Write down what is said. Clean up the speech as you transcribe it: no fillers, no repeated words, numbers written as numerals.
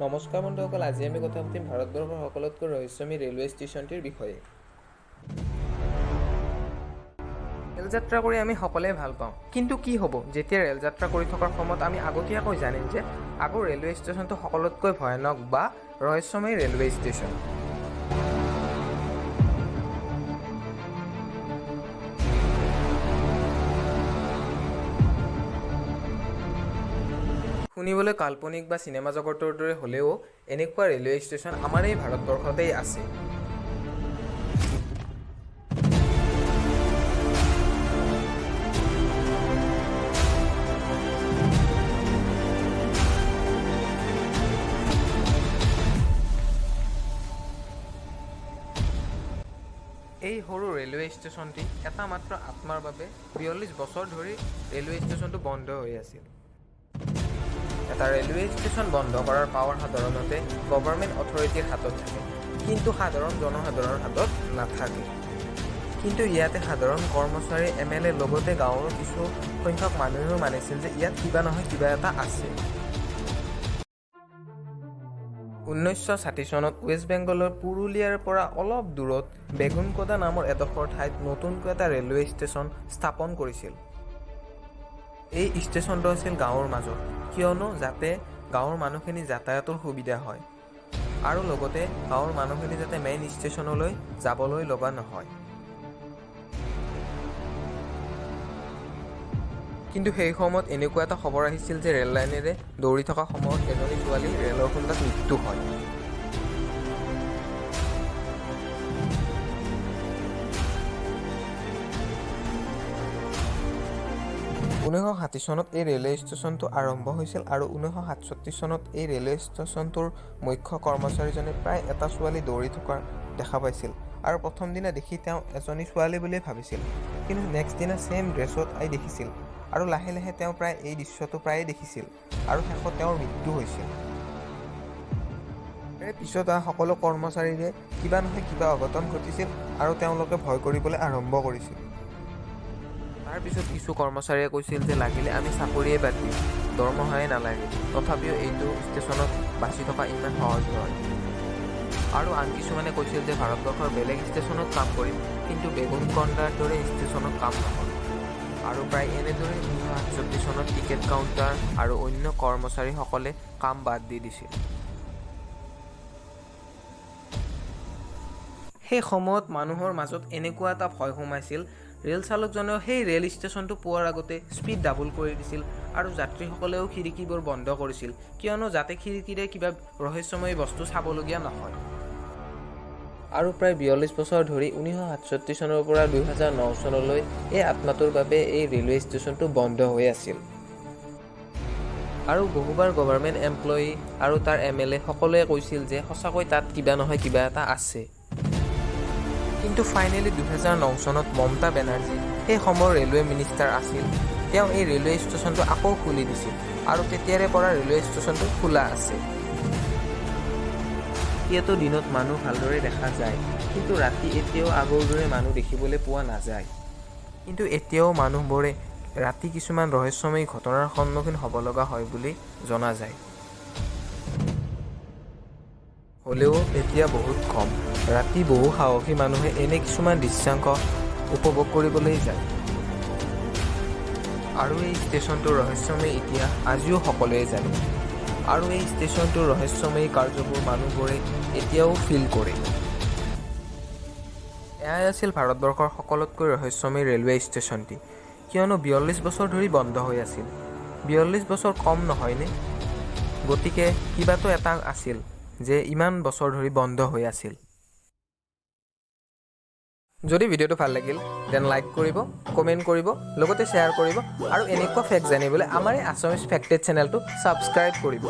নমস্কাৰ বন্ধুসকল, আজি আমি কথা পাতিম ভাৰতবৰ্ষৰ সকলোতকৈ ৰহস্যময়ী ৰেলৱে ষ্টেচনটিৰ বিষয়ে। ৰেলযাত্ৰা কৰি আমি সকলোৱে ভাল পাওঁ, কিন্তু কি হ'ব যেতিয়া ৰেলযাত্ৰা কৰি থকাৰ সময়ত আমি আগতীয়াকৈ জানিম যে আগৰ ৰেলৱে ষ্টেচনটো সকলোতকৈ ভয়ানক বা ৰহস্যময়ী ৰেলৱে ষ্টেচন। শুনিবলৈ কাল্পনিক বা চিনেমা জগতৰ দৰে হ'লেও এনেকুৱা ৰেলৱে ষ্টেচন আমাৰ এই ভাৰতবৰ্ষতেই আছে। এই সৰু ৰেলৱে ষ্টেচনটি এটা মাত্ৰ আত্মাৰ বাবে ৪২ বছৰ ধৰি ৰেলৱে ষ্টেচনটো বন্ধ হৈ আছিল। এটা ৰেলৱে ষ্টেচন বন্ধ কৰাৰ পাৱাৰ সাধাৰণতে গভৰ্ণমেণ্ট অথৰিটিৰ হাতত থাকে, কিন্তু সাধাৰণ জনসাধাৰণৰ হাতত নাথাকে। কিন্তু ইয়াতে সাধাৰণ কৰ্মচাৰী MLA লগতে গাঁৱৰ কিছু সংখ্যক মানুহেও মানিছিল যে ইয়াত কিবা নহয় কিবা এটা আছে। ১৯৬০ চনত ৱেষ্ট বেংগলৰ পুৰুলিয়াৰ পৰা অলপ দূৰত বেগুনকোদা নামৰ এডোখৰ ঠাইত নতুনকৈ এটা ৰেলৱে ষ্টেচন স্থাপন কৰিছিল। এই ষ্টেচনটো আছিল গাঁৱৰ মাজত, কিয়নো যাতে গাঁৱৰ মানুহখিনি যাতায়াতৰ সুবিধা হয় আৰু লগতে গাঁৱৰ মানুহখিনি যাতে মেইন ষ্টেচনলৈ যাবলৈ লগা নহয়। কিন্তু সেই সময়ত এনেকুৱা এটা খবৰ আহিছিল যে ৰেল লাইনেৰে দৌৰি থকা সময়ত এজনী ছোৱালী ৰেলৰ খুন্দাত মৃত্যু হয়। ঊনৈছশ ৬০ চনত এই ৰেলৱে ষ্টেচনটো আৰম্ভ হৈছিল আৰু ১৯৬৭ চনত এই ৰেলৱে ষ্টেচনটোৰ মুখ্য কৰ্মচাৰীজনে প্ৰায় এটা ছোৱালী দৌৰি থকা দেখা পাইছিল আৰু প্ৰথম দিনা দেখি তেওঁ এজনী ছোৱালী বুলিয়ে ভাবিছিল, কিন্তু নেক্সট দিনা ছেম ড্ৰেছত দেখিছিল আৰু লাহে লাহে তেওঁ প্ৰায় এই দৃশ্যটো প্ৰায়ে দেখিছিল আৰু শেষত তেওঁৰ মৃত্যু হৈছিল। ইয়াৰ পিছত সকলো কৰ্মচাৰীৰে কিবা নহয় কিবা অঘটন ঘটিছিল আৰু তেওঁলোকে ভয় কৰিবলৈ আৰম্ভ কৰিছিল। তাৰপিছত কিছু কৰ্মচাৰীয়ে কৈছিল যে লাগিলে আমি চাকৰিয়ে বাদ দিম, দৰমহাই নালাগে, তথাপিও এইটো ষ্টেচনত বাচি থকা ইমান সহজ নহয়। আৰু আন কিছুমানে কৈছিল যে ভাৰতবৰ্ষৰ বেলেগ ষ্টেচনত কাম কৰিম, কিন্তু বেগুনকন্দাৰ দৰে ষ্টেচনত কাম নকৰিম। আৰু প্ৰায় এনেদৰে ১৯৬৮ চনত টিকেট কাউণ্টাৰ আৰু অন্য কৰ্মচাৰীসকলে কাম বাদ দি দিছিল। সেই সময়ত মানুহৰ মাজত এনেকুৱা এটা ভয় সোমাইছিল, ৰেল চালকজনেও সেই ৰেল ষ্টেচনটো পোৱাৰ আগতে স্পীড ডাবল কৰি দিছিল আৰু যাত্ৰীসকলেও খিৰিকীবোৰ বন্ধ কৰিছিল, কিয়নো যাতে খিৰিকীৰে কিবা ৰহস্যময়ী বস্তু চাবলগীয়া নহয়। আৰু প্ৰায় ৪২ বছৰ ধৰি ১৯৬৭ চনৰ পৰা ২০০৯ চনলৈ এই আত্মাটোৰ বাবে এই ৰেলৱে ষ্টেচনটো বন্ধ হৈ আছিল। আৰু বহুবাৰ গভৰ্ণমেণ্ট এমপ্লয়ী আৰু তাৰ MLA সকলোৱে কৈছিল যে সঁচাকৈ তাত কিবা নহয় কিবা এটা আছে। কিন্তু ফাইনেলি ২০০৯ চনত মমতা বেনাৰ্জী সেই সময়ৰ ৰেলৱে মিনিষ্টাৰ আছিল, তেওঁ এই ৰেলৱে ষ্টেচনটো আকৌ খুলি দিছিল আৰু তেতিয়াৰে পৰা ৰেলৱে ষ্টেচনটো খোলা আছে। এতিয়াতো দিনত মানুহ ভালদৰে দেখা যায়, কিন্তু ৰাতি এতিয়াও আগৰ দৰে মানুহ দেখিবলৈ পোৱা নাযায়। কিন্তু এতিয়াও মানুহবোৰে ৰাতি কিছুমান ৰহস্যময়ী ঘটনাৰ সন্মুখীন হ'ব লগা হয় বুলি জনা যায়। হ'লেও এতিয়া বহুত কম। ৰাতি বহু সাহসী মানুহে এনে কিছুমান দৃশ্যাংশ উপভোগ কৰিবলৈ যায়। আৰু এই ষ্টেচনটোৰ ৰহস্যময়ী ইতিহাস আজিও সকলোৱে জানে, আৰু এই ষ্টেচনটোৰ ৰহস্যময়ী কাৰ্যবোৰ মানুহবোৰে এতিয়াও ফিল কৰে। এয়াই আছিল ভাৰতবৰ্ষৰ সকলোতকৈ ৰহস্যময়ী ৰেলৱে ষ্টেচনটি, কিয়নো ৪২ বছৰ ধৰি বন্ধ হৈ আছিল। ৪২ বছৰ কম নহয়নে? গতিকে কিবাতো এটা আছিল যে ইমান বছৰ ধৰি বন্ধ হৈ আছিল। যদি ভিডিঅ'টো ভাল লাগিল দেন লাইক কৰিব, কমেণ্ট কৰিব, লগতে শ্বেয়াৰ কৰিব আৰু এনেকুৱা ফেক্ট জানিবলৈ আমাৰ এই আছামিজ ফেক্টেড চেনেলটো ছাবস্ক্ৰাইব কৰিব।